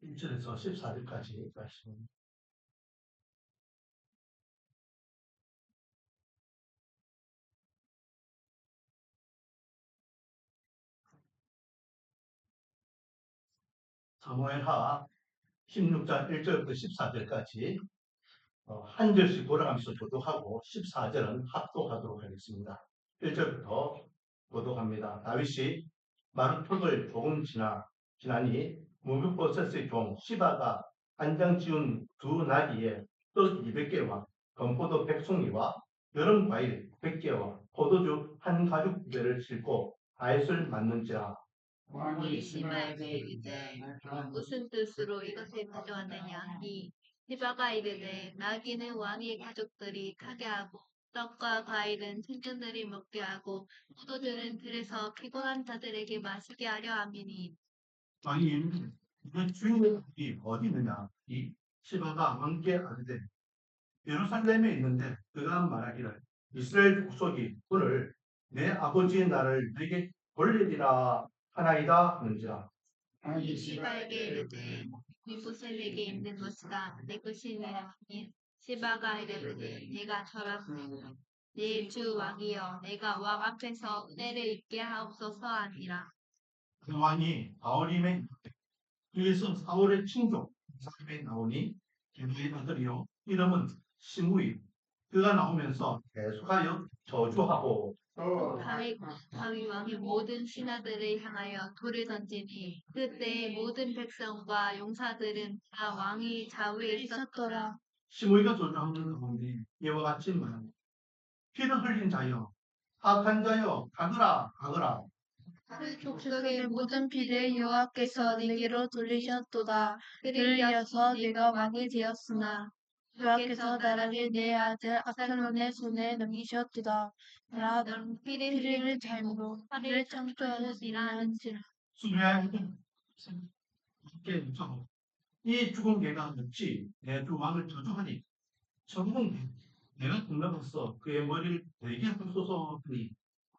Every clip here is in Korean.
1절에서 14절까지 말씀. 사무엘하 16장 1절부터 14절까지 한 절씩 돌아가면서 교독하고 14절은 합독하도록 하겠습니다. 1절부터 교독합니다. 다윗이 마루턱을 조금 지나니 무교버섯의 종 시바가 한장 지운 두 나귀에 떡 200개와 건포도 100송이와 여름 과일 100개와 포도주 한 가죽 부대를 싣고 다윗을 맞는지라. 왕이 시바에게 이르되 무슨 뜻으로 이것을 가져왔느냐. 이 시바가 이르되 나귀는 왕의 가족들이 타게 하고 떡과 과일은 친구들이 먹게 하고 포도주는 들에서 피곤한 자들에게 마시게 하려 함이니. 왕이 내 주인이 어디 있느냐. 이 시바가 왕께 아뢰되 예루살렘에 있는데 그가 말하기를 이스라엘 족속이 오늘 내 아버지의 날을 내게 돌리리라 하나이다 하는지라. 왕이 시바에게 이르되 이부셈에게 있는 것이다. 내 것이 아니. 시바가 이르되 내가 절하노니 내 주 왕이여 내가 왕 앞에서 은혜를 입게 하옵소서 하니라. 그 왕이 바울임에 그에서 사울의 친족 사입에 나오니 게노의 아들이요 이름은 시므이. 그가 나오면서 계속하여 저주하고 다윗 왕이 모든 신하들을 향하여 돌을 던지니 그때 모든 백성과 용사들은 다 왕이 좌우에 있었더라. 시므이가 저주하는 가운데 이와 같이 말하니 피를 흘린 자여 악한 자여 가거라 가거라. 그 족속의 모든 피를 여호와께서 내게로 돌리셨도다. 그를 이어서 내가 왕이 되었으나 여호와께서 나라를 내 아들 압살롬의 손에 넘기셨도다. 나 너는 피를 흘릴 잘못으로 화를 창조하였으나 한지라. 수비하여 함께 묻혀고 이 죽은 개가 어찌 내 주 왕을 저주하니 전공 내가 공감했어 그의 머리를 내게 하소서 하니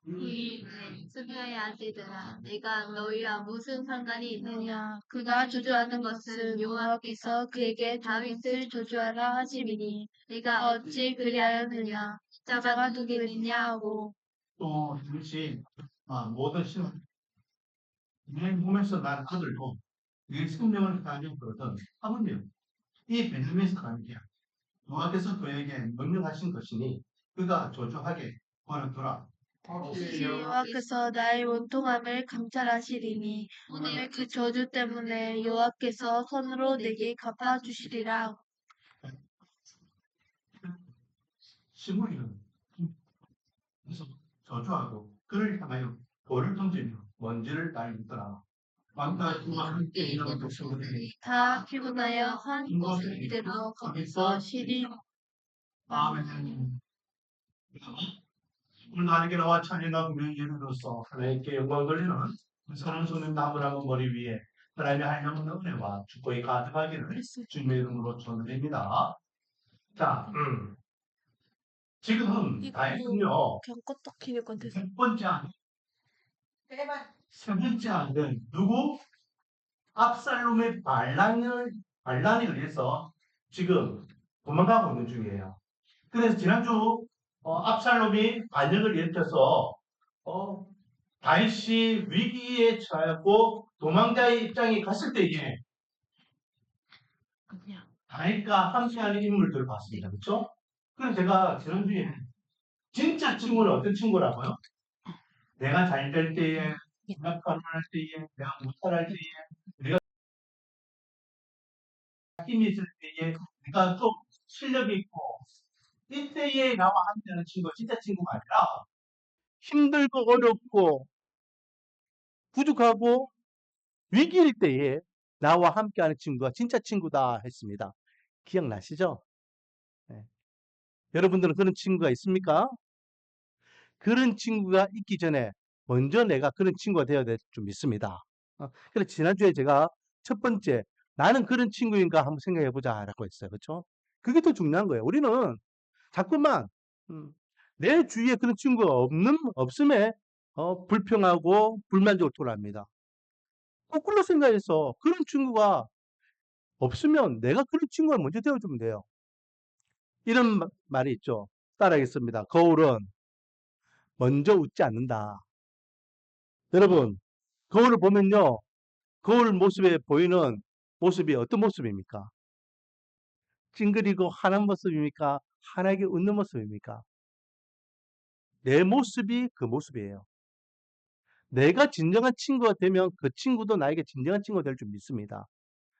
스미야의 아들들아, 내가 너희와 무슨 상관이 있느냐? 그가 저주하는 것은 여호와께서 그에게 다윗을 저주하라 하심이니 내가 어찌 그리하였느냐? 자가 누구느냐 하고 또 다윗이 모든 신을 내 몸에서 난 아들도 내 생명을 가진 그러던 하물며 이 베냐민 사람이야 여호와께서 그에게 명령하신 것이니 그가 저주하게 버렸더라. 혹시 여호와께서 나의 원통함을 감찰하시리니 오늘 그 저주 때문에 여호와께서 손으로 내게 갚아주시리라. 시므리는 그래서 저주하고 그를 향하여 돌을 던지며 먼지를 날리더라. 왕과 그와 함께 있는 백성들이 다 피곤하여 한 곳에 이르러 거기서 쉬리. 아멘. 오늘 나에게 나와 찬양하고 명예로서 하나님께 영광 돌리는 선한 손의 나무라고 머리 위에 하나님의 한량없는 은혜와 축복이 가득하기를 주님의 이름으로 축원드립니다. 자, 지금은 다행히요. 세 번째 아들 누구? 압살롬의 반란에 의해서 지금 도망가고 있는 중이에요. 그래서 지난주 압살롬이 반역을 일으켜서 다윗이 위기에 처하였고 도망자의 입장에 갔을 때에 다윗과 함께하는 인물들을 봤습니다. 그렇죠? 그래서 제가 지난주에 진짜 친구는 어떤 친구라고요? 내가 잘 될 때에, 내가 편안할 때에, 내가 못할 때에, 내가 힘이 있을 때에, 내가 좀 실력이 있고 이때에 나와 함께하는 친구가 진짜 친구가 아니라 힘들고 어렵고 부족하고 위기일 때에 나와 함께하는 친구가 진짜 친구다 했습니다. 기억나시죠? 네. 여러분들은 그런 친구가 있습니까? 그런 친구가 있기 전에 먼저 내가 그런 친구가 되어야 될 줄 믿습니다. 그래서 지난주에 제가 첫 번째 나는 그런 친구인가 한번 생각해 보자 라고 했어요. 그렇죠? 그게 더 중요한 거예요. 우리는 자꾸만 내 주위에 그런 친구가 없음에 불평하고 불만족을 토로합니다. 거꾸로 생각해서 그런 친구가 없으면 내가 그런 친구를 먼저 되어주면 돼요. 이런 말이 있죠. 따라하겠습니다. 거울은 먼저 웃지 않는다. 여러분, 거울을 보면요. 거울 모습에 보이는 모습이 어떤 모습입니까? 찡그리고 환한 모습입니까? 환하게 웃는 모습입니까? 내 모습이 그 모습이에요. 내가 진정한 친구가 되면 그 친구도 나에게 진정한 친구가 될 줄 믿습니다.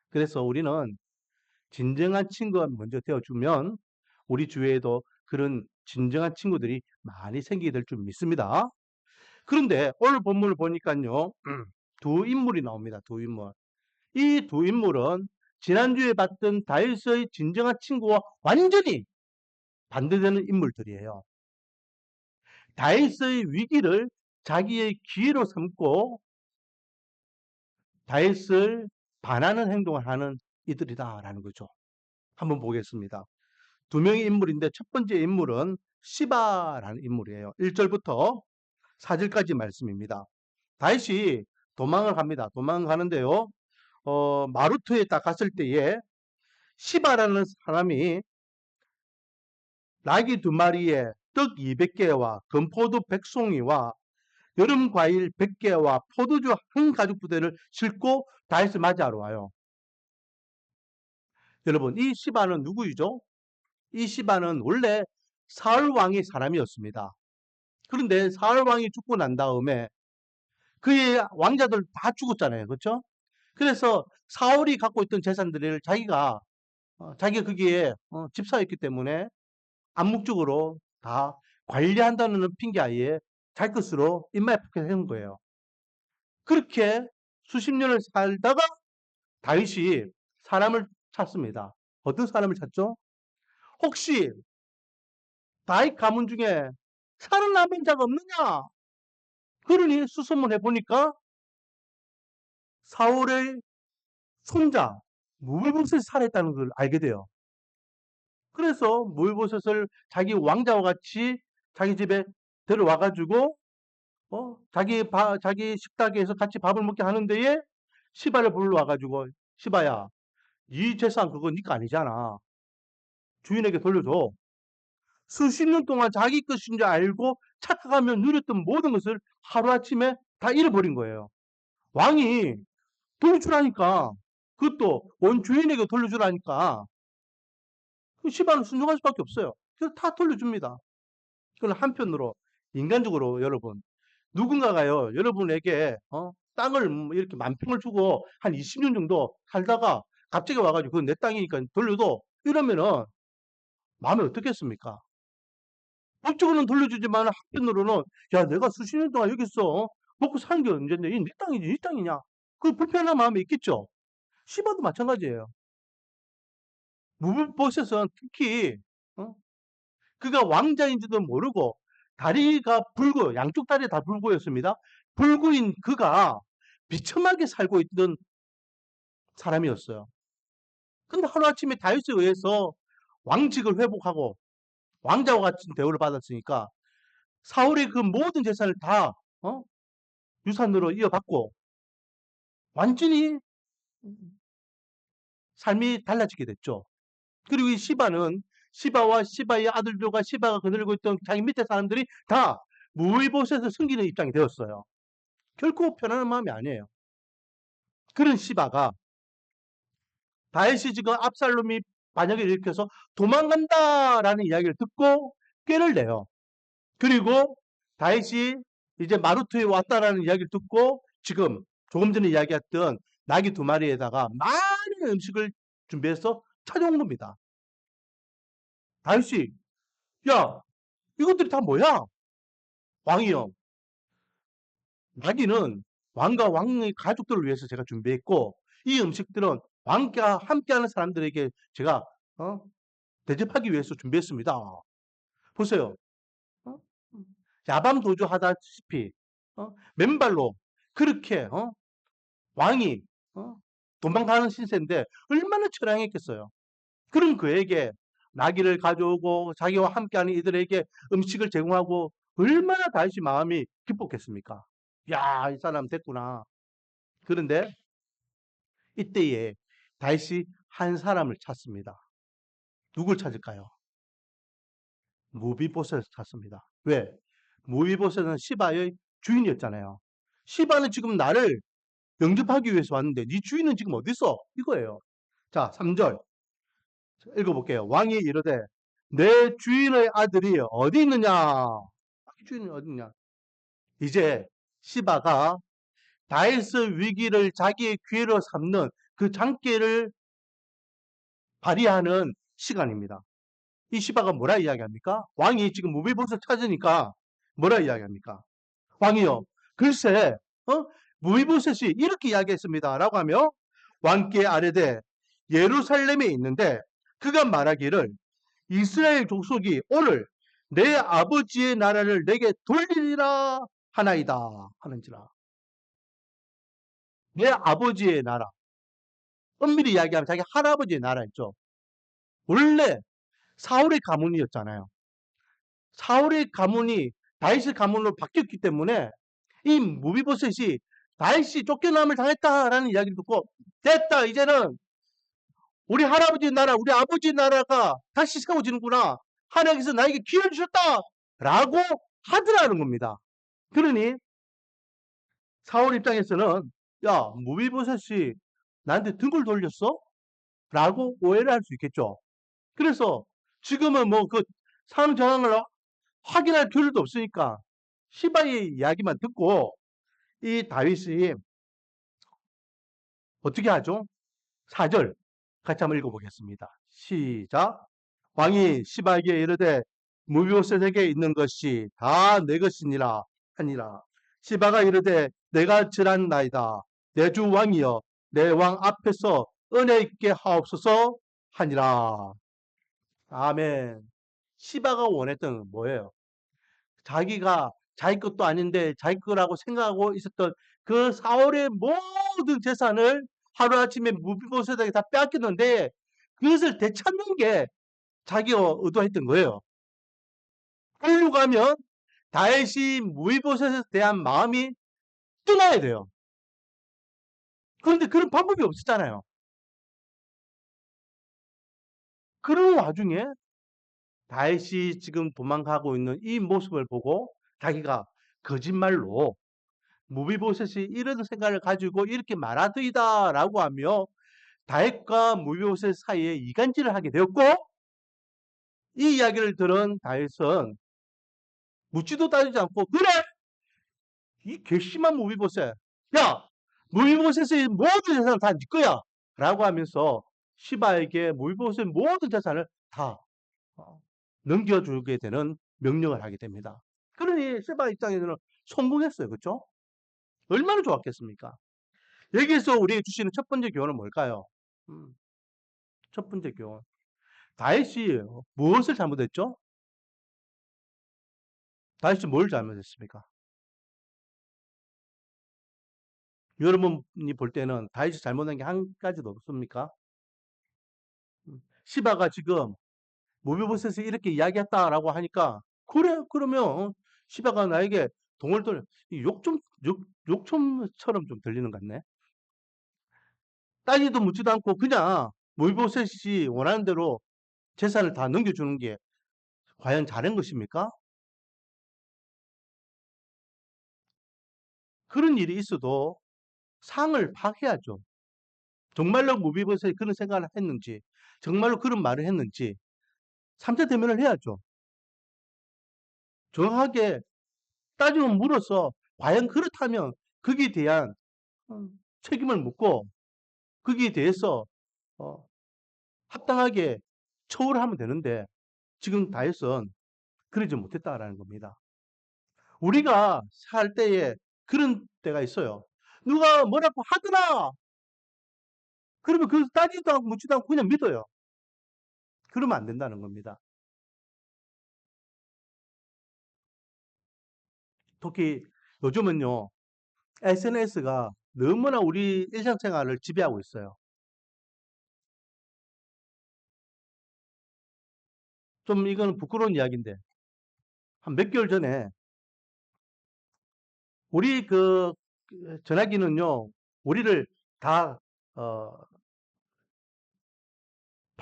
그래서 우리는 진정한 친구가 먼저 되어주면 우리 주위에도 그런 진정한 친구들이 많이 생기게 될 줄 믿습니다. 그런데 오늘 본문을 보니까요. 두 인물이 나옵니다. 두 인물. 이 두 인물은 지난주에 봤던 다윗의 진정한 친구와 완전히 반대되는 인물들이에요. 다윗의 위기를 자기의 기회로 삼고 다윗을 반하는 행동을 하는 이들이다라는 거죠. 한번 보겠습니다. 두 명의 인물인데 첫 번째 인물은 시바라는 인물이에요. 1절부터 4절까지 말씀입니다. 다윗이 도망을 합니다. 도망가는데요. 마루트에 딱 갔을 때에 시바라는 사람이 나귀 2마리에 떡 200개와 건포도 100송이와 여름 과일 100개와 포도주 한 가죽 부대를 싣고 다윗을 맞이하러 와요. 여러분, 이 시바는 누구이죠? 이 시바는 원래 사울 왕의 사람이었습니다. 그런데 사울 왕이 죽고 난 다음에 그의 왕자들 다 죽었잖아요. 그렇죠? 그래서 사울이 갖고 있던 재산들을 자기가 거기에 집사였기 때문에 암묵적으로 다 관리한다는 핑계하에 자기 것으로 입맛에 박혀서 거예요. 그렇게 수십 년을 살다가 다윗이 사람을 찾습니다. 어떤 사람을 찾죠? 혹시 다윗 가문 중에 살아남은 자가 없느냐? 그러니 수소문해 보니까 사울의 손자 무비보셋이 살아있다는 걸 알게 돼요. 그래서 무비보셋을 자기 왕자와 같이 자기 집에 데려와가지고 자기 식탁에서 같이 밥을 먹게 하는 데에 시바를 불러와가지고 시바야, 이 재산 그거 니거 아니잖아. 주인에게 돌려줘. 수십 년 동안 자기 것인 줄 알고 착각하며 누렸던 모든 것을 하루아침에 다 잃어버린 거예요. 왕이 돌려주라니까. 그것도 원주인에게 돌려주라니까. 그 시바는 순종할 수밖에 없어요. 그래서 다 돌려줍니다. 그건 한편으로 인간적으로 여러분 누군가가요 여러분에게 땅을 이렇게 만평을 주고 한 20년 정도 살다가 갑자기 와가지고 그건 내 땅이니까 돌려도 이러면은 마음이 어떻겠습니까? 법적으로는 돌려주지만 한편으로는 야 내가 수십 년 동안 여기서 먹고 사는 게 언젠데 이네 땅이지 네 땅이냐 그 불편한 마음이 있겠죠. 시바도 마찬가지예요. 무브보셋은 특히 어? 그가 왕자인지도 모르고 다리가 불구 양쪽 다리 다 불구였습니다. 불구인 그가 비참하게 살고 있던 사람이었어요. 근데 하루아침에 다윗에 의해서 왕직을 회복하고 왕자와 같은 대우를 받았으니까 사울의 그 모든 재산을 다 유산으로 이어받고 완전히 삶이 달라지게 됐죠. 그리고 이 시바와 시바의 아들들과 시바가 거느리고 있던 자기 밑에 사람들이 다 무위보셋을 숨기는 입장이 되었어요. 결코 편안한 마음이 아니에요. 그런 시바가 다윗이 지금 압살롬이 반역을 일으켜서 도망간다라는 이야기를 듣고 꾀를 내요. 그리고 다윗이 이제 마루트에 왔다라는 이야기를 듣고 지금 조금 전에 이야기했던 나귀 2마리에다가 많은 음식을 준비해서 찾아온 겁니다. 다윗이 야 이것들이 다 뭐야? 왕이요. 나귀는 왕과 왕의 가족들을 위해서 제가 준비했고 이 음식들은 왕과 함께하는 사람들에게 제가 대접하기 위해서 준비했습니다. 보세요. 어? 야밤 도주하다시피 맨발로 그렇게 왕이 도망가는 신세인데 얼마나 처량했겠어요. 그런 그에게 나귀를 가져오고 자기와 함께하는 이들에게 음식을 제공하고 얼마나 다윗이 마음이 기뻤겠습니까? 야, 이 사람 됐구나. 그런데 이때에 다윗이 한 사람을 찾습니다. 누굴 찾을까요? 무비보셋을 찾습니다. 왜? 무비보셋은 시바의 주인이었잖아요. 시바는 지금 나를 영접하기 위해서 왔는데 네 주인은 지금 어디 있어? 이거예요. 자, 3절 읽어볼게요. 왕이 이르되 내 주인의 아들이 어디 있느냐? 주인이 어디 있냐? 이제 시바가 다윗의 위기를 자기의 기회로 삼는 그 장기를 발휘하는 시간입니다. 이 시바가 뭐라 이야기합니까? 왕이 지금 무비보셋 찾으니까 뭐라 이야기합니까? 왕이요. 글쎄, 무비보셋이 이렇게 이야기했습니다. 라고 하며 왕께 아뢰되 예루살렘에 있는데 그가 말하기를 이스라엘 족속이 오늘 내 아버지의 나라를 내게 돌리리라 하나이다 하는지라. 내 아버지의 나라. 엄밀히 이야기하면 자기 할아버지의 나라였죠. 원래 사울의 가문이었잖아요. 사울의 가문이 다윗의 가문으로 바뀌었기 때문에 이 무비보셋이 다윗이 쫓겨남을 당했다라는 이야기를 듣고 됐다 이제는 우리 할아버지 나라 우리 아버지 나라가 다시 세워지는구나 하나님께서 나에게 기회를 주셨다 라고 하더라는 겁니다. 그러니 사울 입장에서는 야 무비보셋이 나한테 등을 돌렸어? 라고 오해를 할 수 있겠죠. 그래서 지금은 뭐 그 상황 정황을 확인할 필요도 없으니까 시바의 이야기만 듣고 이 다윗이 어떻게 하죠? 4절 같이 한번 읽어보겠습니다. 시작. 왕이 시바에게 이르되 무비보셋에게 있는 것이 다 내 것이니라 하니라. 시바가 이르되 내가 절한나이다. 내 주 왕이여 내 왕 앞에서 은혜 있게 하옵소서 하니라. 아멘. 시바가 원했던 뭐예요? 자기가 자기 것도 아닌데 자기 거라고 생각하고 있었던 그 사울의 모든 재산을 하루아침에 무비보셋에게 다 빼앗겼는데 그것을 되찾는 게 자기가 의도했던 거예요. 그러려고 가면 다윗이 무비보셋에 대한 마음이 떠나야 돼요. 그런데 그런 방법이 없었잖아요. 그런 와중에 다윗이 지금 도망가고 있는 이 모습을 보고 자기가 거짓말로 무비보셋이 이런 생각을 가지고 이렇게 말하더이다라고 하며 다윗과 무비보셋 사이에 이간질을 하게 되었고 이 이야기를 들은 다윗은 묻지도 따지지 않고 그래 이 괘씸한 무비보셋 야 무비보셋의 모든 재산은 다 네 거야 라고 하면서 시바에게 무비보셋의 모든 재산을 다 넘겨주게 되는 명령을 하게 됩니다. 그러니 시바 입장에서는 성공했어요. 그렇죠? 얼마나 좋았겠습니까? 여기에서 우리에게 주시는 첫 번째 교훈은 뭘까요? 첫 번째 교훈. 다윗이 무엇을 잘못했죠? 다윗이 뭘 잘못했습니까? 여러분이 볼 때는 다윗이 잘못한 게 한 가지도 없습니까? 시바가 지금 무비보셋이 이렇게 이야기했다라고 하니까 그래 그러면 시바가 나에게 동을 돌려 욕좀처럼 좀 들리는 것 같네. 따지도 묻지도 않고 그냥 무비보셋이 원하는 대로 재산을 다 넘겨주는 게 과연 잘한 것입니까? 그런 일이 있어도 상을 파악해야죠. 정말로 무비보셋이 그런 생각을 했는지, 정말로 그런 말을 했는지 3차 대면을 해야죠. 정확하게 따지면 물어서 과연 그렇다면 거기에 대한 책임을 묻고 거기에 대해서 어, 합당하게 처우를 하면 되는데 지금 다윗은 그러지 못했다라는 겁니다. 우리가 살 때에 그런 때가 있어요. 누가 뭐라고 하더라. 그러면 그 따지도 않고 묻지도 않고 그냥 믿어요. 그러면 안 된다는 겁니다. 특히 요즘은요, SNS가 너무나 우리 일상생활을 지배하고 있어요. 좀 이거는 부끄러운 이야기인데, 한 몇 개월 전에 우리 전화기는요, 우리를 다, 어,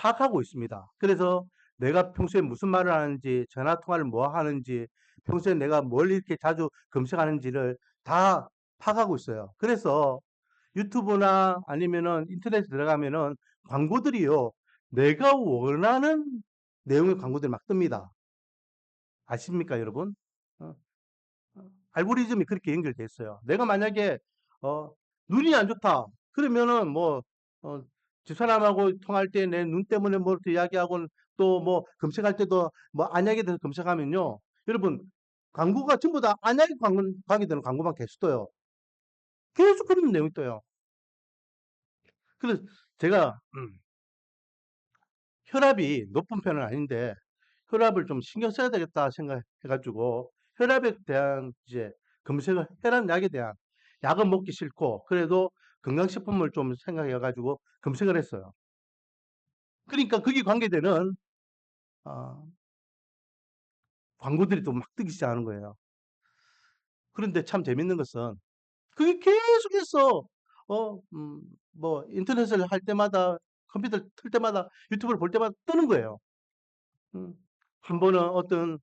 파악하고 있습니다. 그래서 내가 평소에 무슨 말을 하는지, 전화 통화를 뭐 하는지, 평소에 내가 뭘 이렇게 자주 검색하는지를 다 파악하고 있어요. 그래서 유튜브나 아니면은 인터넷에 들어가면은 광고들이요, 내가 원하는 내용의 광고들이 막 뜹니다. 아십니까, 여러분? 어, 알고리즘이 그렇게 연결돼 있어요. 내가 만약에 어, 눈이 안 좋다. 그러면은 뭐 어, 집사람하고 통화할 때 내 눈 때문에 뭐 이렇게 이야기하고 또 뭐 검색할 때도 뭐 안약에 대해서 검색하면요. 여러분 광고가 전부 다 안약에 관계되는 광고만 계속 떠요. 계속 그런 내용이 떠요. 그래서 제가 혈압이 높은 편은 아닌데 혈압을 좀 신경 써야 되겠다 생각해가지고 혈압에 대한 이제 검색을 혈압약에 대한 약은 먹기 싫고 그래도 건강식품을 좀 생각해가지고 검색을 했어요. 그러니까 거기 관계되는 어, 광고들이 또 막 뜨기 시작하는 거예요. 그런데 참 재밌는 것은 그게 계속해서 뭐 인터넷을 할 때마다 컴퓨터를 틀 때마다 유튜브를 볼 때마다 뜨는 거예요. 음. 한 번은 어떤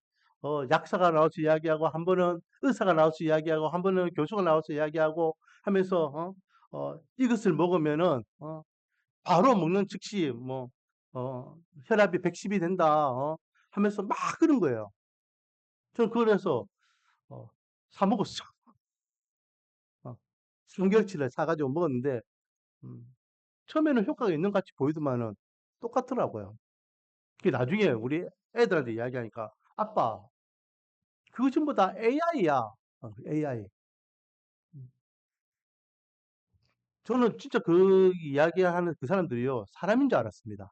약사가 나와서 이야기하고 한 번은 의사가 나와서 이야기하고 한 번은 교수가 나와서 이야기하고 하면서 이것을 먹으면은 바로 먹는 즉시 뭐 혈압이 110이 된다 하면서 막 그런 거예요. 저는 그래서 어, 사 먹었어. 어, 삼겹치를 사가지고 먹었는데 음, 처음에는 효과가 있는 것 같이 보이더만은 똑같더라고요. 그 나중에 우리 애들한테 이야기하니까 아빠 그거 전부 다 AI야. AI. 저는 진짜 그 이야기하는 그 사람들이요, 사람인 줄 알았습니다.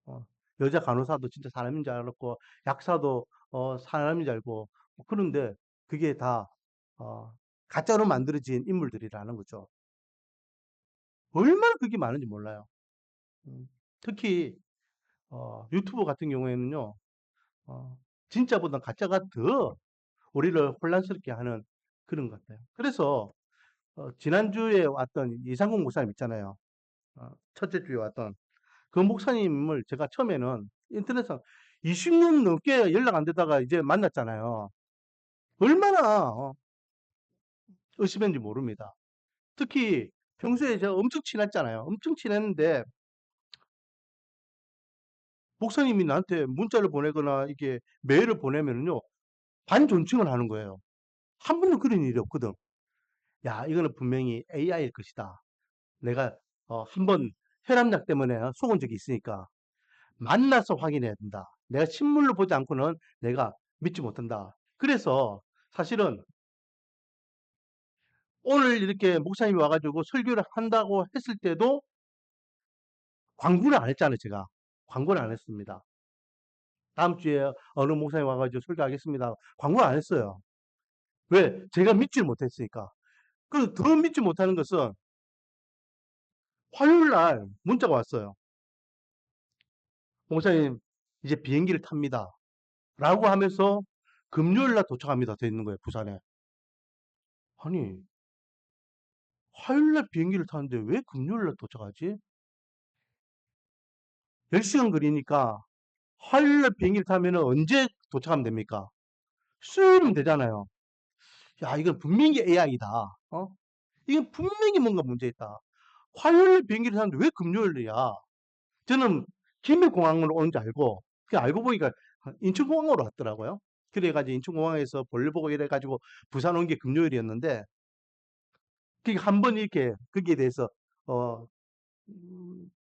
어, 여자 간호사도 진짜 사람인 줄 알았고, 약사도 사람인 줄 알고, 그런데 그게 다 어, 가짜로 만들어진 인물들이라는 거죠. 얼마나 그게 많은지 몰라요. 특히 유튜브 같은 경우에는요, 진짜보다 가짜가 더 우리를 혼란스럽게 하는 그런 것 같아요. 그래서 지난주에 왔던 이상국 목사님 있잖아요. 첫째 주에 왔던 그 목사님을 제가 처음에는 인터넷상 20년 넘게 연락 안 되다가 이제 만났잖아요. 얼마나 의심했는지 모릅니다. 특히 평소에 제가 엄청 친했잖아요. 엄청 친했는데 목사님이 나한테 문자를 보내거나 이게 메일을 보내면요 반존칭을 하는 거예요. 한 번도 그런 일이 없거든. 야, 이거는 분명히 AI일 것이다. 내가 한번 혈압약 때문에 속은 적이 있으니까 만나서 확인해야 된다. 내가 신문을 보지 않고는 내가 믿지 못한다. 그래서 사실은 오늘 이렇게 목사님이 와가지고 설교를 한다고 했을 때도 광고를 안 했잖아요, 제가. 광고를 안 했습니다. 다음 주에 어느 목사님 와가지고 설교하겠습니다. 광고를 안 했어요. 왜? 제가 믿지를 못했으니까. 그리고 더 믿지 못하는 것은 화요일 날 문자가 왔어요. 목사님, 이제 비행기를 탑니다. 라고 하면서 금요일 날 도착합니다. 돼 있는 거예요, 부산에. 아니, 화요일 날 비행기를 타는데 왜 금요일 날 도착하지? 10시간 거리니까 화요일 날 비행기를 타면 언제 도착하면 됩니까? 수요일이면 되잖아요. 야, 이건 분명히 AI다. 이건 분명히 뭔가 문제 있다. 화요일 날 비행기를 타는데 왜 금요일이야? 저는 김해공항으로 오는 줄 알고, 그 알고 보니까 인천공항으로 왔더라고요. 그래가지고 인천공항에서 볼일 보고 이래가지고 부산 온 게 금요일이었는데, 한 번 이렇게 거기에 대해서 어, 음,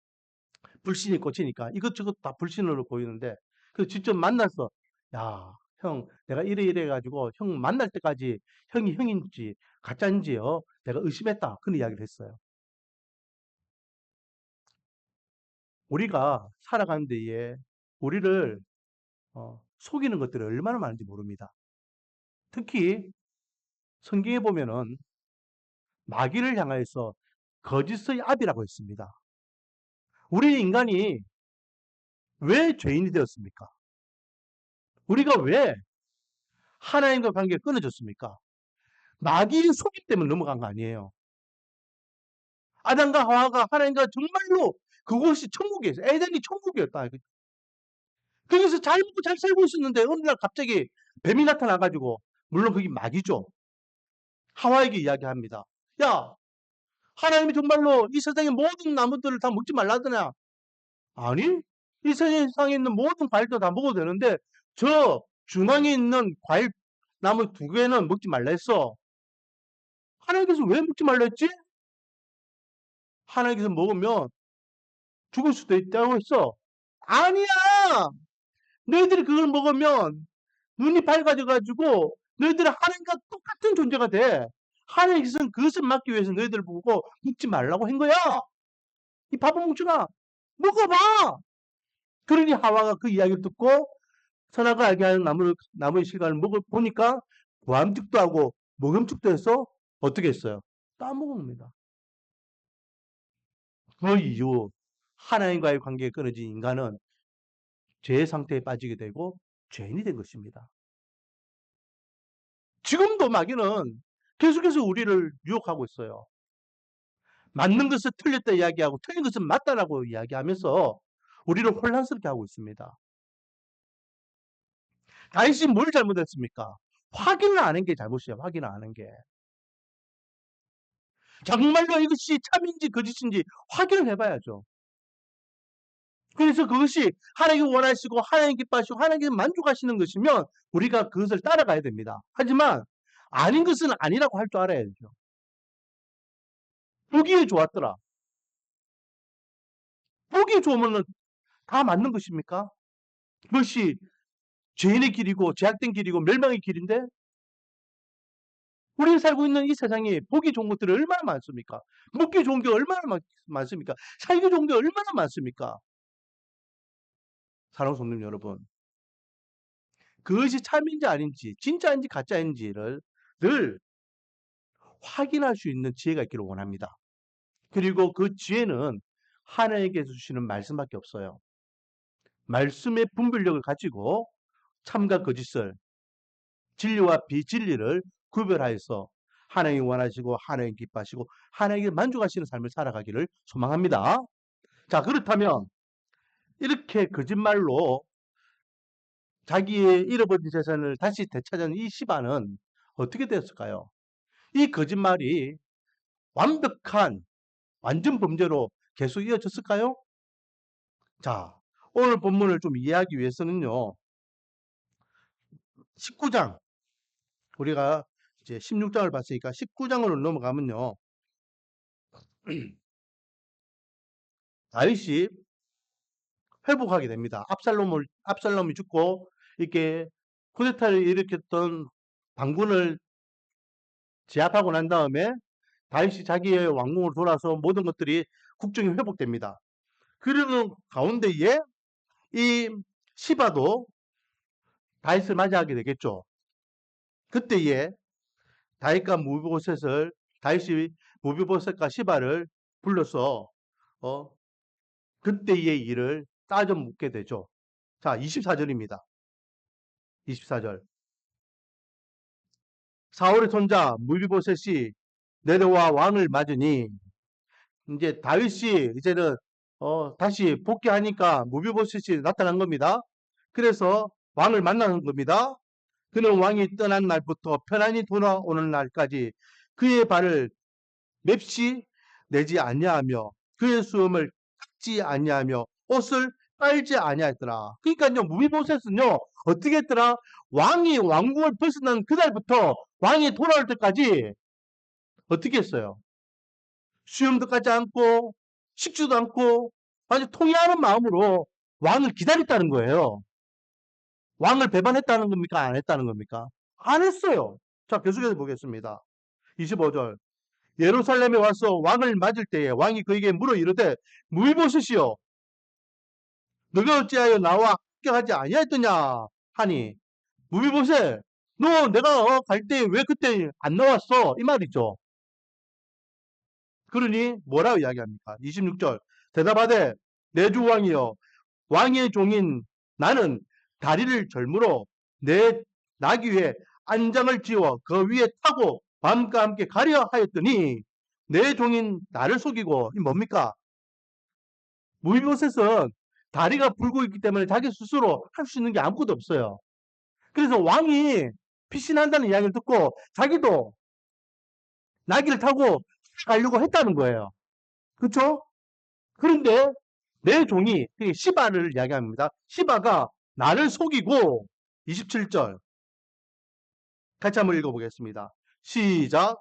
불신이 꽂히니까 이것저것 다 불신으로 보이는데 그 직접 만나서 야, 형, 내가 이래 이래 가지고 형 만날 때까지 형이 형인지 가짜인지요. 내가 의심했다. 그런 이야기를 했어요. 우리가 살아가는 데에 우리를 속이는 것들이 얼마나 많은지 모릅니다. 특히 성경에 보면은 마귀를 향하여서 거짓의 압이라고 했습니다. 우리 인간이 왜 죄인이 되었습니까? 우리가 왜 하나님과 관계가 끊어졌습니까? 마귀의 속임 때문에 넘어간 거 아니에요. 아담과 하와가 하나님과 정말로 그곳이 천국이었어요. 에덴이 천국이었다. 거기서 잘 먹고 잘 살고 있었는데 어느 날 갑자기 뱀이 나타나가지고, 물론 그게 마귀죠. 하와에게 이야기합니다. 야, 하나님이 정말로 이 세상의 모든 나무들을 다 먹지 말라더냐? 아니, 이 세상에 있는 모든 과일도 다 먹어도 되는데 저 중앙에 있는 과일 나무 2개는 먹지 말라 했어. 하나님께서 왜 먹지 말라 했지? 하나님께서 먹으면 죽을 수도 있다고 했어. 아니야! 너희들이 그걸 먹으면 눈이 밝아져가지고 너희들은 하나님과 똑같은 존재가 돼. 하나님께서는 그것을 막기 위해서 너희들을 보고 먹지 말라고 한 거야. 이 바보 뭉쳐가 먹어봐. 그러니 하와가 그 이야기를 듣고 선악을 알게 하는 나무의 실과를 보니까 보암직도 하고 먹음직도 해서 어떻게 했어요? 따먹습니다. 그 이후 하나님과의 관계에 끊어진 인간은 죄의 상태에 빠지게 되고 죄인이 된 것입니다. 지금도 마귀는 계속해서 우리를 유혹하고 있어요. 맞는 것을 틀렸다 이야기하고 틀린 것은 맞다라고 이야기하면서 우리를 혼란스럽게 하고 있습니다. 다윗이 뭘 잘못했습니까? 확인을 안 한 게 잘못이에요. 확인을 안 한 게. 정말로 이것이 참인지 거짓인지 확인을 해봐야죠. 그래서 그것이 하나님이 원하시고 하나님 기뻐하시고 하나님께서 만족하시는 것이면 우리가 그것을 따라가야 됩니다. 하지만 아닌 것은 아니라고 할 줄 알아야죠. 보기에 좋았더라. 보기에 좋으면 다 맞는 것입니까? 그것이 죄인의 길이고 제약된 길이고 멸망의 길인데 우리가 살고 있는 이 세상에 보기 좋은 것들이 얼마나 많습니까? 먹기 좋은 게 얼마나 많습니까? 살기 좋은 게 얼마나 많습니까? 사랑하는 성도 여러분, 그것이 참인지 아닌지 진짜인지 가짜인지를 늘 확인할 수 있는 지혜가 있기를 원합니다. 그리고 그 지혜는 하나님께서 주시는 말씀밖에 없어요. 말씀의 분별력을 가지고 참과 거짓을, 진리와 비진리를 구별하여서 하나님이 원하시고 하나님 기뻐하시고 하나님께 만족하시는 삶을 살아가기를 소망합니다. 자, 그렇다면 이렇게 거짓말로 자기의 잃어버린 재산을 다시 되찾은 이 시바는 어떻게 되었을까요? 이 거짓말이 완벽한 완전 범죄로 계속 이어졌을까요? 자, 오늘 본문을 좀 이해하기 위해서는요. 19장, 우리가 이제 16장을 봤으니까 19장으로 넘어가면요. 다윗이 회복하게 됩니다. 압살롬이 죽고 이렇게 쿠데타를 일으켰던 반군을 제압하고 난 다음에 다윗이 자기의 왕궁으로 돌아서 모든 것들이 국정이 회복됩니다. 그러는 가운데에 이 시바도 다윗을 맞이하게 되겠죠. 그때에 다윗과 무비보셋과 시바를 불러서 그때의 일을 따져 묻게 되죠. 자, 24절입니다. 24절. 사울의 손자 무비보셋이 내려와 왕을 맞으니 이제 다윗이 이제는 다시 복귀하니까 무비보셋이 나타난 겁니다. 그래서 왕을 만나는 겁니다. 그는 왕이 떠난 날부터 편안히 돌아오는 날까지 그의 발을 맵시 내지 아니하며 그의 수염을 깎지 아니하며 옷을 빨지 아니하였더라. 그러니까요, 무비보셋은요 어떻게 했더라? 왕이 왕궁을 벗어난 그날부터 왕이 돌아올 때까지 어떻게 했어요? 수염도 까지 않고 식지도 않고 아주 통회하는 마음으로 왕을 기다렸다는 거예요. 왕을 배반했다는 겁니까? 안 했다는 겁니까? 안 했어요. 자, 계속해서 보겠습니다. 25절. 예루살렘에 와서 왕을 맞을 때에 왕이 그에게 물어 이르되 무비보셋이여 너가 어찌하여 나와 합격하지 아니하였더냐 하니 무비보셋 너 내가 갈 때 왜 그때 안 나왔어? 이 말이죠. 그러니 뭐라고 이야기합니까? 26절. 대답하되 내 주 왕이여 왕의 종인 나는 다리를 절무로 내 나귀 위에 안장을 지어 그 위에 타고 밤과 함께 가려 하였더니 내 종인 나를 속이고 이 뭡니까? 무비보셋은 다리가 불고 있기 때문에 자기 스스로 할 수 있는 게 아무것도 없어요. 그래서 왕이 피신한다는 이야기를 듣고 자기도 나귀를 타고 가려고 했다는 거예요. 그렇죠? 그런데 내 종이 시바를 이야기합니다. 시바가 나를 속이고 27절 같이 한번 읽어보겠습니다. 시작.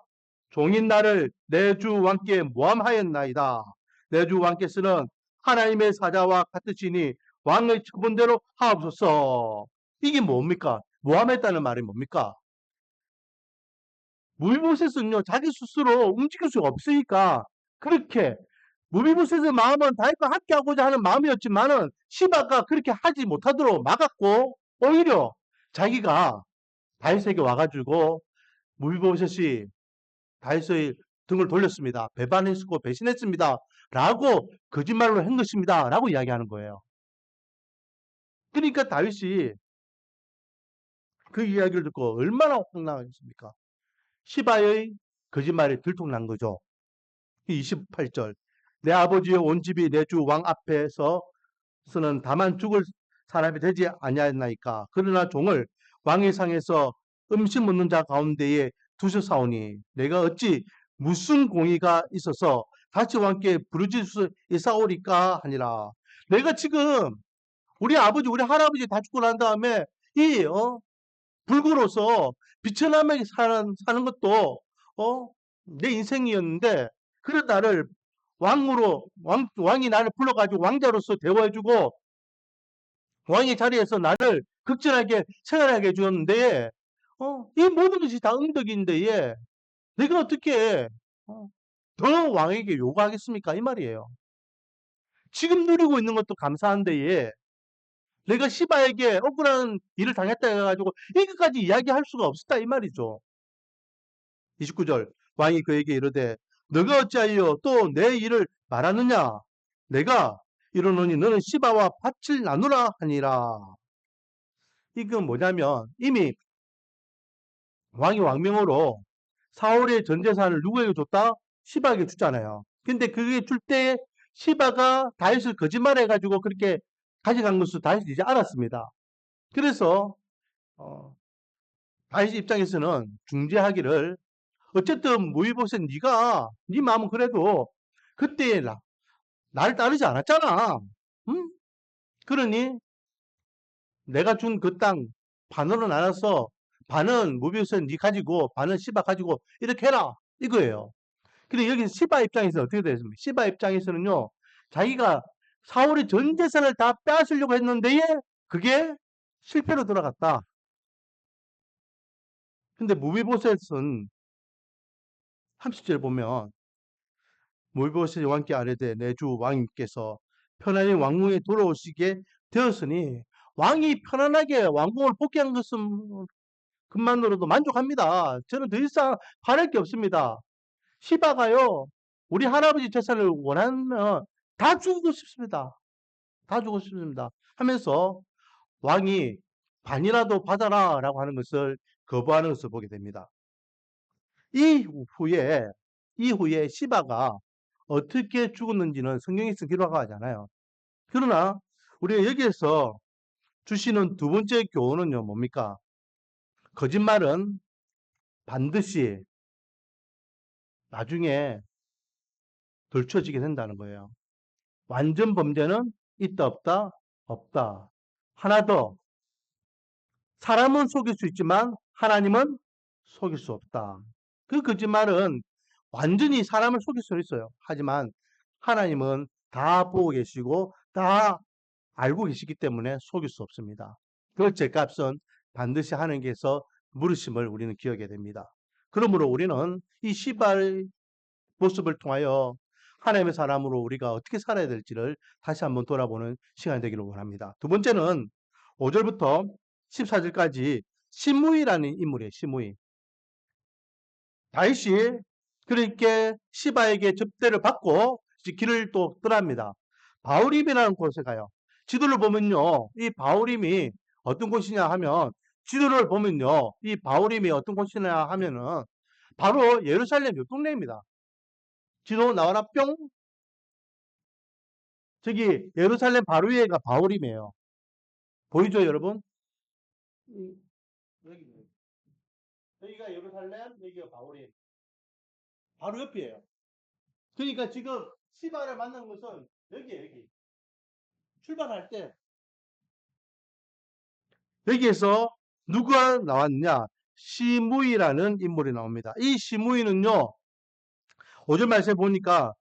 종인 나를 내 주 왕께 모함하였나이다. 내 주 왕께서는 하나님의 사자와 같으시니 왕의 처분대로 하옵소서. 이게 뭡니까? 모함했다는 말이 뭡니까? 무비보셋은요, 자기 스스로 움직일 수가 없으니까 그렇게 무비보셋의 마음은 다윗과 함께하고자 하는 마음이었지만은 시바가 그렇게 하지 못하도록 막았고 오히려 자기가 다윗에게 와가지고 무비보셋이 다윗의 등을 돌렸습니다. 배반했고 배신했습니다. 라고 거짓말로 한 것입니다. 라고 이야기하는 거예요. 그러니까 다윗이 그 이야기를 듣고 얼마나 황당하겠습니까? 시바의 거짓말이 들통난 거죠. 28절. 내 아버지의 온 집이 내 주 왕 앞에서는 다만 죽을 사람이 되지 아니하였나이까. 그러나 종을 왕의 상에서 음식 먹는 자 가운데에 두셨사오니 내가 어찌 무슨 공의가 있어서 다시 왕께 부르짖을 수 있사오리까 하니라. 내가 지금 우리 아버지 우리 할아버지 다 죽고 난 다음에 이 불구로서 비천하게 사는 것도 내 인생이었는데 그런 나를 왕이 나를 불러가지고 왕자로서 대우해주고 왕의 자리에서 나를 극진하게 생활하게 해주었는데 이 모든 것이 다 응덕인데 내가 어떻게 더 왕에게 요구하겠습니까? 이 말이에요. 지금 누리고 있는 것도 감사한데 내가 시바에게 억울한 일을 당했다 해가지고 이것까지 이야기할 수가 없었다 이 말이죠. 29절 왕이 그에게 이르되 너가 어찌하여 또 내 일을 말하느냐 내가 이르노니 너는 시바와 밭을 나누라 하니라. 이건 뭐냐면 이미 왕이 왕명으로 사울의 전 재산을 누구에게 줬다? 시바에게 줬잖아요. 근데 그게 줄 때 시바가 다윗을 거짓말해가지고 그렇게 가져간 것을 다윗이 이제 알았습니다. 그래서 다윗 입장에서는 중재하기를 어쨌든 무이보셋 네가 네 마음은 그래도 그때 나를 따르지 않았잖아. 응? 그러니 내가 준 그 땅 반으로 나눠서 반은 무비보셋 네 가지고 반은 시바 가지고 이렇게 해라 이거예요. 근데 여기 시바 입장에서 어떻게 되겠습니까? 시바 입장에서는요 자기가 사울의 전 재산을 다 빼앗으려고 했는데 그게 실패로 돌아갔다. 근데 무비보셋은 30절 보면 무비보셋이 왕께 아뢰되 내 주 왕님께서 편안히 왕궁에 돌아오시게 되었으니 왕이 편안하게 왕궁을 복귀한 것은 그만으로도 만족합니다. 저는 더 이상 바랄 게 없습니다. 시바가요 우리 할아버지 재산을 원하면 다 주고 싶습니다. 다 주고 싶습니다. 하면서 왕이 반이라도 받아라 라고 하는 것을 거부하는 것을 보게 됩니다. 이후에 시바가 어떻게 죽었는지는 성경에서 기록하지 않아요. 그러나 우리가 여기에서 주시는 두 번째 교훈은요, 뭡니까? 거짓말은 반드시 나중에 들춰지게 된다는 거예요. 완전 범죄는 있다, 없다? 없다. 하나 더. 사람은 속일 수 있지만 하나님은 속일 수 없다. 그 거짓말은 완전히 사람을 속일 수 있어요. 하지만 하나님은 다 보고 계시고 다 알고 계시기 때문에 속일 수 없습니다. 그 죄값은 반드시 하나님께서 물으심을 우리는 기억해야 됩니다. 그러므로 우리는 이 시바의 모습을 통하여 하나님의 사람으로 우리가 어떻게 살아야 될지를 다시 한번 돌아보는 시간이 되기를 원합니다. 두 번째는 5절부터 14절까지 시므이라는 인물이에요. 시므이. 다윗이 그렇게 시바에게 접대를 받고 길을 또 떠납니다. 바울임이라는 곳에 가요. 지도를 보면요. 이 바울임이 어떤 곳이냐 하면 지도를 보면요. 이 바울임이 어떤 곳이냐 하면은 바로 예루살렘 옆 동네입니다. 지도 나와라 뿅. 저기 예루살렘 바로 위에가 바울임이에요. 보이죠, 여러분? 여기, 여기가 예루살렘, 여기가 바울임. 바로 옆이에요. 그러니까 지금 시바를 만난 것은 여기에요, 여기. 출발할 때 여기에서 누가 나왔느냐? 시므이라는 인물이 나옵니다. 이 시므이는요, 5절 말씀에 보니까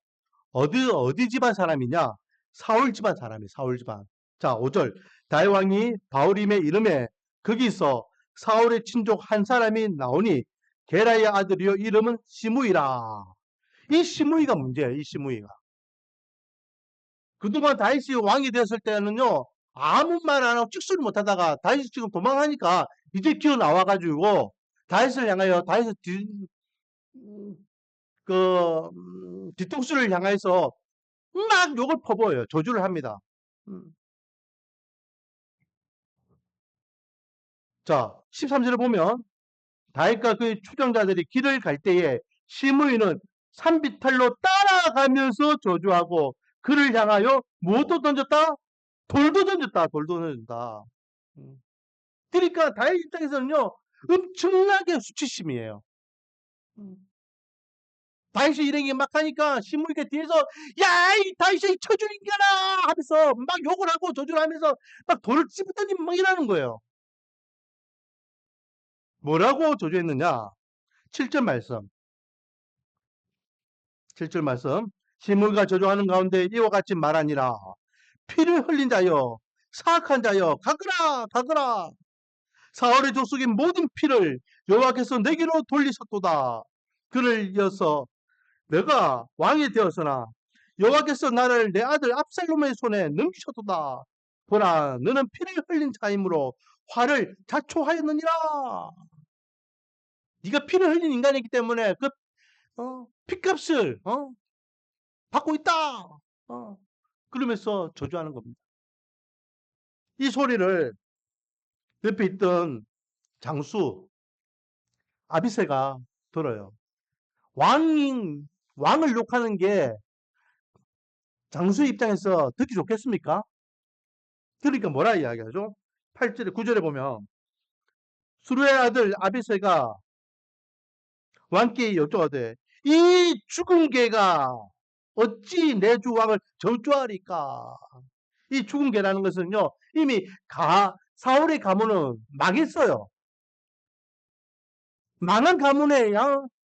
어디 집안 사람이냐? 사울 집안 사람이 사울 집안. 자, 5절. 다윗 왕이 바울임의 이름에 거기서 사울의 친족 한 사람이 나오니 게라의 아들이요 이름은 시므이라. 이 시므이가 문제예요. 이 시므이가. 그동안 다윗이 왕이 되었을 때는요, 아무 말 안 하고 찍소리 못 하다가 다윗이 지금 도망하니까 이제 기어 나와가지고 다윗을 향하여 다윗의 뒤통수를 향해서 막 욕을 퍼부어요. 저주를 합니다. 자, 13절을 보면 다윗과 그의 추종자들이 길을 갈 때에 시므이는 산비탈로 따라가면서 저주하고 그를 향하여 무엇도 던졌다? 돌도 던졌다. 돌도 던졌다. 그러니까 다윗 입장에서는요, 엄청나게 수치심이에요. 다윗이 일행이 막 하니까 시므이가 뒤에서 야, 이 다윗이 쳐줄 인간아 하면서 막 욕을 하고 저주를 하면서 막 돌을 찝었더니 막 이러는 거예요. 뭐라고 저주했느냐? 7절 말씀. 7절 말씀. 시므이가 저주하는 가운데 이와 같이 말하니라. 피를 흘린 자여, 사악한 자여, 가거라, 가거라. 사울의 족속의 모든 피를 여호와께서 내게로 돌리셨도다. 그를 이어서 내가 왕이 되었으나 여호와께서 나를 내 아들 압살롬의 손에 넘기셨도다. 보라, 너는 피를 흘린 자이므로 화를 자초하였느니라. 네가 피를 흘린 인간이기 때문에 그 핏값을 받고 있다. 그러면서 저주하는 겁니다. 이 소리를 옆에 있던 장수 아비새가 들어요. 왕을 욕하는 게 장수 입장에서 듣기 좋겠습니까? 그러니까 뭐라 이야기하죠? 8절에 9절에 보면 수르의 아들 아비새가 왕께 여쭈어되 이 죽은 개가 어찌 내 주 왕을 저주하리까? 이 죽은 개라는 것은요, 이미 사울의 가문은 망했어요. 망한 가문에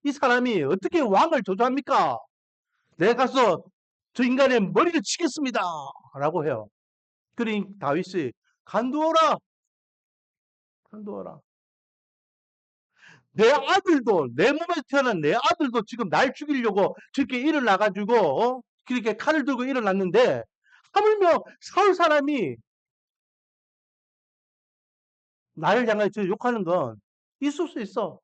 이 사람이 어떻게 왕을 저주합니까? 내가 가서 저 인간의 머리를 치겠습니다. 라고 해요. 그러니 다윗이 간두어라. 간두어라. 내 아들도, 내 몸에서 태어난 내 아들도 지금 날 죽이려고 저렇게 일어나가지고, 그렇게 칼을 들고 일어났는데, 하물며 사울 사람이 나를 향해 저 욕하는 건 있을 수 있어.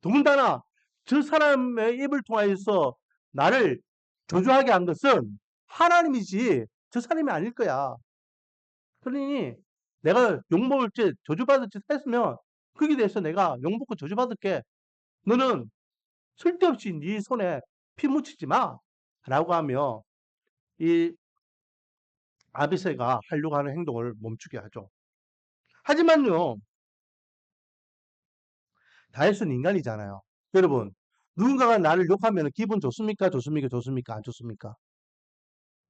더군다나 저 사람의 입을 통하여서 나를 저주하게 한 것은 하나님이지 저 사람이 아닐 거야. 그러니 내가 욕먹을 짓, 저주받을 짓 했으면 거기에 대해서 내가 욕먹고 저주받을게. 너는 쓸데없이 네 손에 피 묻히지 마. 라고 하며 이 아비새가 하려고 하는 행동을 멈추게 하죠. 하지만요, 다윗은 인간이잖아요. 여러분, 누군가가 나를 욕하면 기분 좋습니까? 좋습니까? 좋습니까? 안 좋습니까?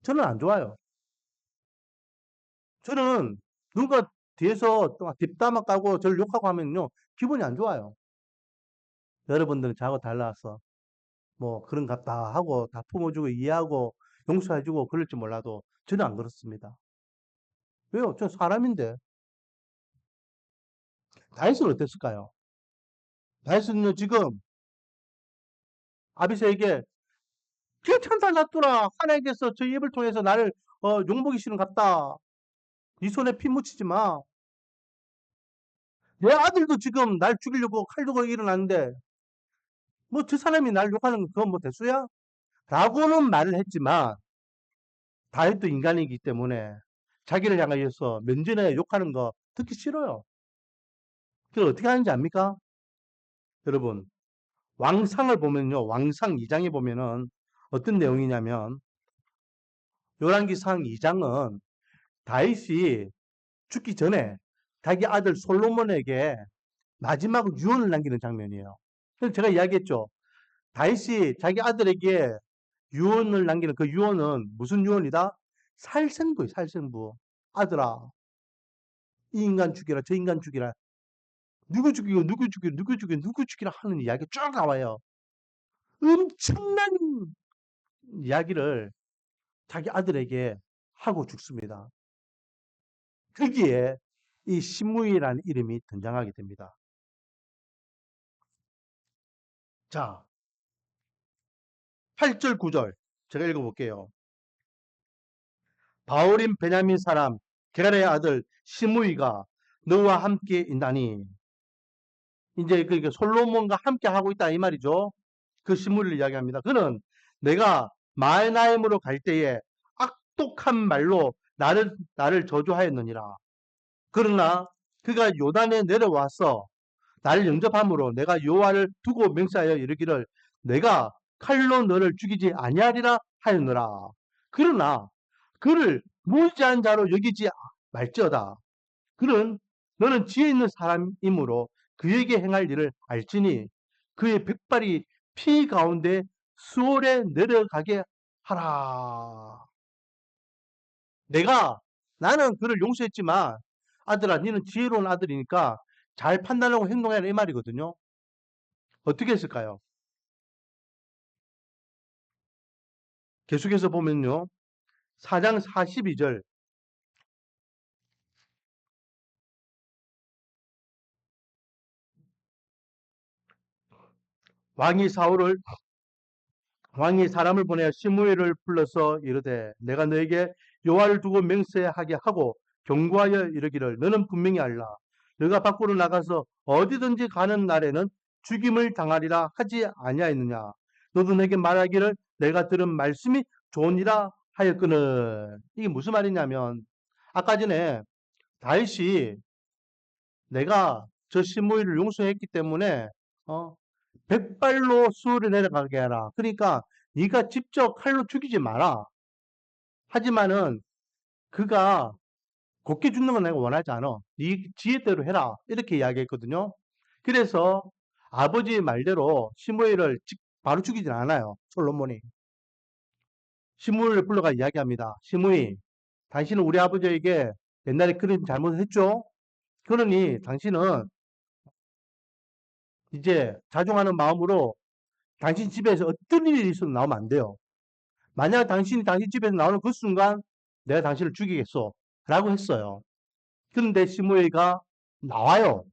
저는 안 좋아요. 저는 누가 뒤에서 뒷담화 까고 저를 욕하고 하면요, 기분이 안 좋아요. 여러분들은 저하고 달라서 뭐 그런갑다 하고 다 품어주고 이해하고 용서해주고 그럴지 몰라도 저는 안 그렇습니다. 왜요? 저 사람인데. 다윗은 어땠을까요? 다윗은요, 지금 아비새에게 괜찮다 놔두라. 하나님께서 저 입을 통해서 나를 욕먹이시는 같다. 네 손에 피 묻히지 마. 내 아들도 지금 날 죽이려고 칼 들고 일어났는데 뭐 저 사람이 날 욕하는 건 그건 뭐 대수야? 라고는 말을 했지만 다윗도 인간이기 때문에 자기를 향하여서 면전에 욕하는 거 듣기 싫어요. 그걸 어떻게 하는지 압니까? 여러분, 왕상을 보면요. 왕상 2장에 보면은 어떤 내용이냐면 열왕기상 2장은 다윗이 죽기 전에 자기 아들 솔로몬에게 마지막으로 유언을 남기는 장면이에요. 그래서 제가 이야기했죠. 다윗이 자기 아들에게 유언을 남기는 그 유언은 무슨 유언이다? 살생부예요, 살생부. 아들아, 이 인간 죽여라, 저 인간 죽여라. 누구 죽이고, 누구 죽이고, 누구 죽이고, 누구 죽이라 하는 이야기가 쭉 나와요. 엄청난 이야기를 자기 아들에게 하고 죽습니다. 거기에 이 시므이라는 이름이 등장하게 됩니다. 자, 8절, 9절 제가 읽어볼게요. 바울임 베냐민 사람 게랄의 아들 시므이가 너와 함께 있나니, 이제 그러니까 솔로몬과 함께 하고 있다 이 말이죠. 그 시므이를 이야기합니다. 그는 내가 마하나임으로 갈 때에 악독한 말로 나를 저주하였느니라. 그러나 그가 요단에 내려와서 나를 영접함으로 내가 여호와를 두고 맹세하여 이르기를 내가 칼로 너를 죽이지 아니하리라 하였노라. 그러나 그를 무지한 자로 여기지 말지어다. 그는 너는 지혜 있는 사람이므로 그에게 행할 일을 알지니 그의 백발이 피 가운데 수월에 내려가게 하라. 나는 그를 용서했지만 아들아, 너는 지혜로운 아들이니까 잘 판단하고 행동해라 이 말이거든요. 어떻게 했을까요? 계속해서 보면요. 4장 42절 왕이 사울을 왕이 사람을 보내어 시므엘을 불러서 이르되 내가 너에게 여호와를 두고 맹세하게 하고 경고하여 이르기를 너는 분명히 알라. 너가 밖으로 나가서 어디든지 가는 날에는 죽임을 당하리라 하지 아니하였느냐. 너도 내게 말하기를 내가 들은 말씀이 좋으니라 하였거늘. 이게 무슨 말이냐면 아까 전에 다윗이 내가 저 시므이를 용서했기 때문에 어, 백발로 수월에 내려가게 하라. 그러니까 네가 직접 칼로 죽이지 마라. 하지만은 그가 곱게 죽는 건 내가 원하지 않아. 네 지혜대로 해라. 이렇게 이야기했거든요. 그래서 아버지의 말대로 시므이를 바로 죽이진 않아요. 솔로몬이. 시므이를 불러가 이야기합니다. 시므이, 당신은 우리 아버지에게 옛날에 그런 잘못을 했죠? 그러니 당신은 이제 자중하는 마음으로 당신 집에서 어떤 일이 있어도 나오면 안 돼요. 만약 당신이 당신 집에서 나오는 그 순간 내가 당신을 죽이겠소. 라고 했어요. 그런데 시므이가 나와요.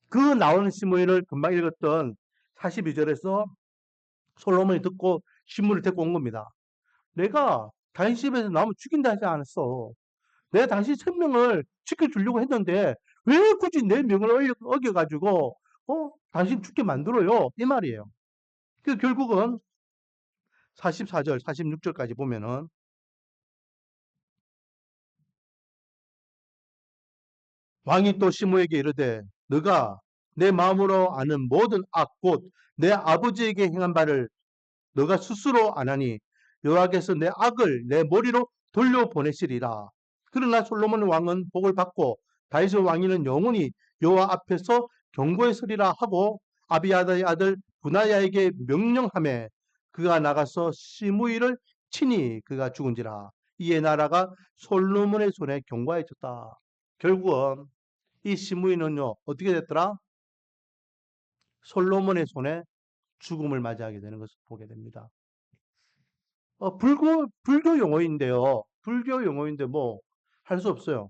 그 나오는 시므이를 금방 읽었던 42절에서 솔로몬이 듣고 시므이를 데리고 온 겁니다. 내가 당신 집에서 나오면 죽인다 하지 않았어. 내가 당신 생명을 지켜주려고 했는데 왜 굳이 내 명을 어겨가지고 당신 죽게 만들어요. 이 말이에요. 그 결국은 44절, 46절까지 보면은 왕이 또 시므에게 이르되 너가 내 마음으로 아는 모든 악 곧 내 아버지에게 행한 바를 너가 스스로 아나니 여호와께서 내 악을 내 머리로 돌려보내시리라. 그러나 솔로몬 왕은 복을 받고 다윗의 왕위는 영원히 여호와 앞에서 경고에 서리라 하고 아비아다의 아들 분하야에게 명령하며 그가 나가서 시므이를 치니 그가 죽은지라. 이에 나라가 솔로몬의 손에 경고해졌다. 결국은 이 시므이는요 어떻게 됐더라? 솔로몬의 손에 죽음을 맞이하게 되는 것을 보게 됩니다. 불교 용어인데요. 불교 용어인데 뭐 할 수 없어요.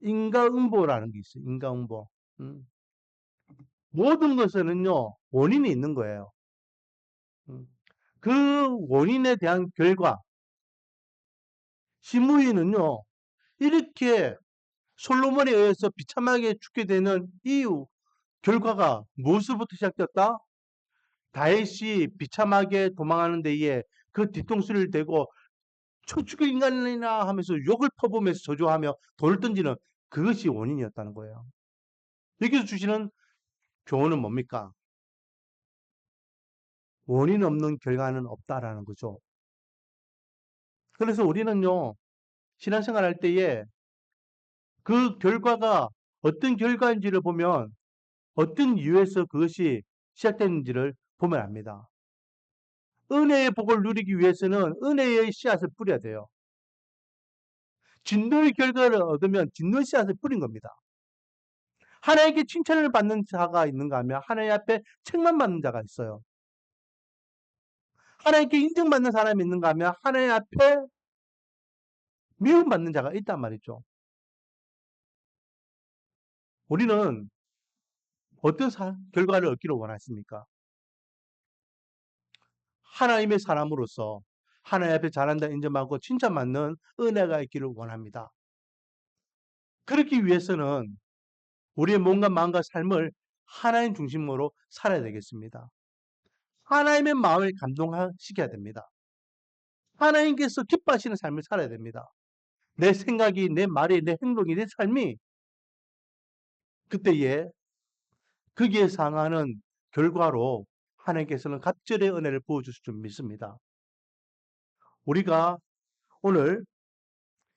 인과응보라는 게 있어요. 인과응보. 음. 모든 것에는요 원인이 있는 거예요. 음. 그 원인에 대한 결과, 시므이는요 이렇게 솔로몬에 의해서 비참하게 죽게 되는 이유 결과가 무엇으로부터 시작됐다? 다윗이 비참하게 도망하는 데에 그 뒤통수를 대고 초축의 인간이나 하면서 욕을 퍼부으면서 저주하며 돌을 던지는 그것이 원인이었다는 거예요. 여기서 주시는 교훈은 뭡니까? 원인 없는 결과는 없다라는 거죠. 그래서 우리는요, 신앙생활 할 때에 그 결과가 어떤 결과인지를 보면 어떤 이유에서 그것이 시작됐는지를 보면 압니다. 은혜의 복을 누리기 위해서는 은혜의 씨앗을 뿌려야 돼요. 진노의 결과를 얻으면 진노의 씨앗을 뿌린 겁니다. 하나님께 칭찬을 받는 자가 있는가 하면 하나님 앞에 책만 받는 자가 있어요. 하나님께 인정받는 사람이 있는가 하면 하나님 앞에 미움받는 자가 있단 말이죠. 우리는 어떤 결과를 얻기를 원하십니까? 하나님의 사람으로서 하나님 앞에 잘한다 인정받고 칭찬받는 은혜가 있기를 원합니다. 그렇기 위해서는 우리의 몸과 마음과 삶을 하나님 중심으로 살아야 되겠습니다. 하나님의 마음을 감동시켜야 됩니다. 하나님께서 기뻐하시는 삶을 살아야 됩니다. 내 생각이, 내 말이, 내 행동이, 내 삶이 그때에 거기에 상하는 결과로 하나님께서는 갑절의 은혜를 부어주실 줄 믿습니다. 우리가 오늘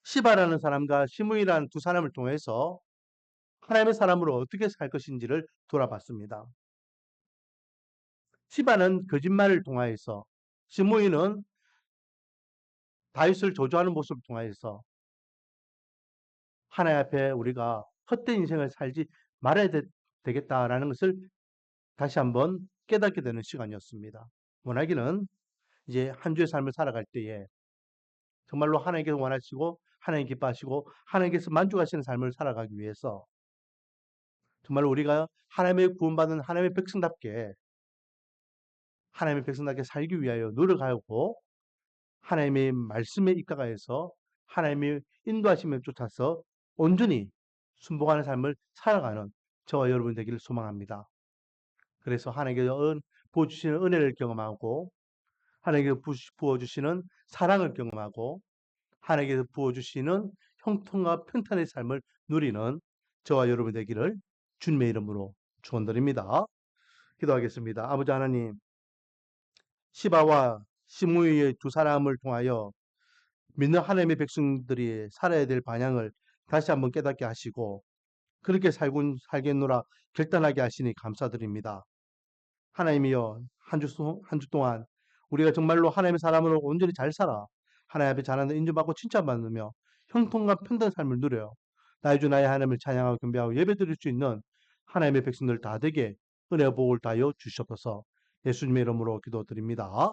시바라는 사람과 시므이라는 두 사람을 통해서 하나님의 사람으로 어떻게 살 것인지를 돌아봤습니다. 시바는 거짓말을 통하여서, 시므이는 다윗을 저주하는 모습을 통하여서 하나님 앞에 우리가 헛된 인생을 살지 말아야 되겠다라는 것을 다시 한번 깨닫게 되는 시간이었습니다. 원하기는 이제 한 주의 삶을 살아갈 때에 정말로 하나님께서 원하시고 하나님 기뻐하시고 하나님께서 만족하시는 삶을 살아가기 위해서 정말 우리가 하나님의 구원받은 하나님의 백성답게 살기 위하여 노력하고 하나님의 말씀에 입각하여서 하나님의 인도하심을 쫓아서 온전히 순복하는 삶을 살아가는 저와 여러분 되기를 소망합니다. 그래서 하나님께서 부어주시는 은혜를 경험하고 하나님께서 부어주시는 사랑을 경험하고 하나님께서 부어주시는 형통과 평탄의 삶을 누리는 저와 여러분 되기를 주님의 이름으로 축원드립니다. 기도하겠습니다. 아버지 하나님, 시바와 시므이의 두 사람을 통하여 믿는 하나님의 백성들이 살아야 될 방향을 다시 한번 깨닫게 하시고 그렇게 살겠노라 결단하게 하시니 감사드립니다. 하나님이여 한 주 동안 우리가 정말로 하나님의 사람으로 온전히 잘 살아 하나님 앞에 잘하는 인정받고 칭찬받으며 형통과 평등한 삶을 누려요. 나의 주 나의 하나님을 찬양하고 경배하고 예배드릴 수 있는 하나님의 백성들 다 되게 은혜와 복을 다하여 주시옵소서. 예수님의 이름으로 기도드립니다.